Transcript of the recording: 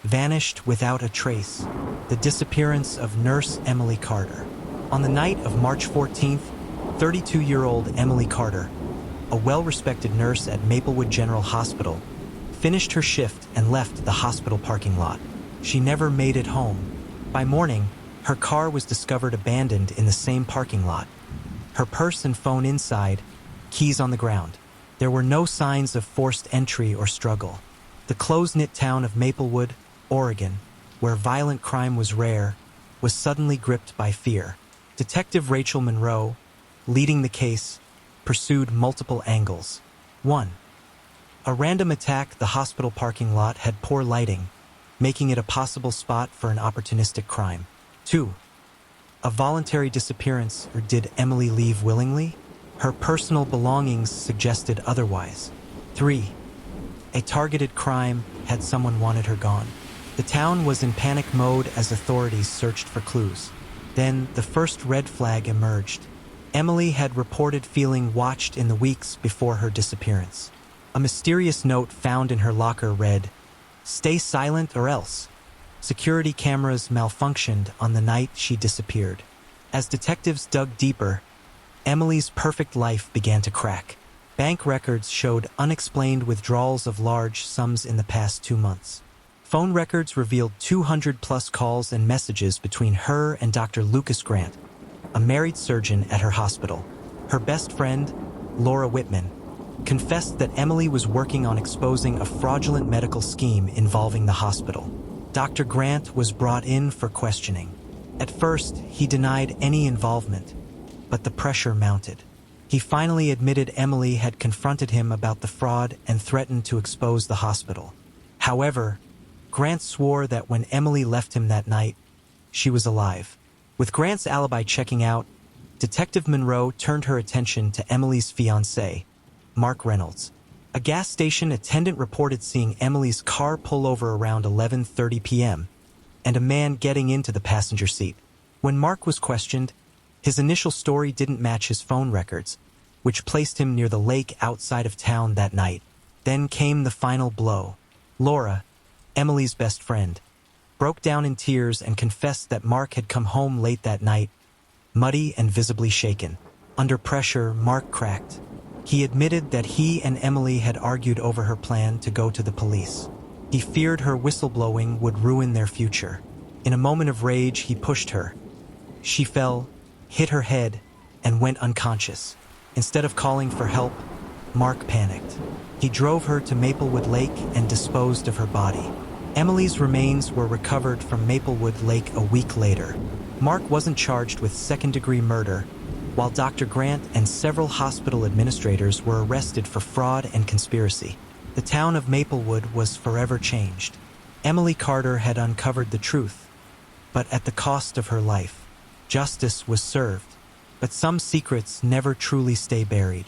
vanished without a trace. The disappearance of nurse Emily Carter. On the night of March 14th, 32-year-old Emily Carter, a well-respected nurse at Maplewood General Hospital, finished her shift and left the hospital parking lot. She never made it home. By morning, her car was discovered abandoned in the same parking lot. Her purse and phone inside, keys on the ground. There were no signs of forced entry or struggle. The close-knit town of Maplewood, Oregon, where violent crime was rare, was suddenly gripped by fear. Detective Rachel Monroe, leading the case, pursued multiple angles. 1. A random attack. The hospital parking lot had poor lighting, making it a possible spot for an opportunistic crime. 2. A voluntary disappearance, or did Emily leave willingly? Her personal belongings suggested otherwise. 3. A targeted crime. Had someone wanted her gone? The town was in panic mode as authorities searched for clues. Then the first red flag emerged. Emily had reported feeling watched in the weeks before her disappearance. A mysterious note found in her locker read, "Stay silent or else." Security cameras malfunctioned on the night she disappeared. As detectives dug deeper, Emily's perfect life began to crack. Bank records showed unexplained withdrawals of large sums in the past 2 months. Phone records revealed 200-plus calls and messages between her and Dr. Lucas Grant, a married surgeon at her hospital. Her best friend, Laura Whitman, confessed that Emily was working on exposing a fraudulent medical scheme involving the hospital. Dr. Grant was brought in for questioning. At first, he denied any involvement, but the pressure mounted. He finally admitted Emily had confronted him about the fraud and threatened to expose the hospital. However, Grant swore that when Emily left him that night, she was alive. With Grant's alibi checking out, Detective Monroe turned her attention to Emily's fiancé, Mark Reynolds. A gas station attendant reported seeing Emily's car pull over around 11:30 p.m. and a man getting into the passenger seat. When Mark was questioned, his initial story didn't match his phone records, which placed him near the lake outside of town that night. Then came the final blow. Laura, Emily's best friend, broke down in tears and confessed that Mark had come home late that night, muddy and visibly shaken. Under pressure, Mark cracked. He admitted that he and Emily had argued over her plan to go to the police. He feared her whistleblowing would ruin their future. In a moment of rage, he pushed her. She fell, hit her head, and went unconscious. Instead of calling for help, Mark panicked. He drove her to Maplewood Lake and disposed of her body. Emily's remains were recovered from Maplewood Lake a week later. Mark wasn't charged with second-degree murder, while Dr. Grant and several hospital administrators were arrested for fraud and conspiracy. The town of Maplewood was forever changed. Emily Carter had uncovered the truth, but at the cost of her life. Justice was served, but some secrets never truly stay buried.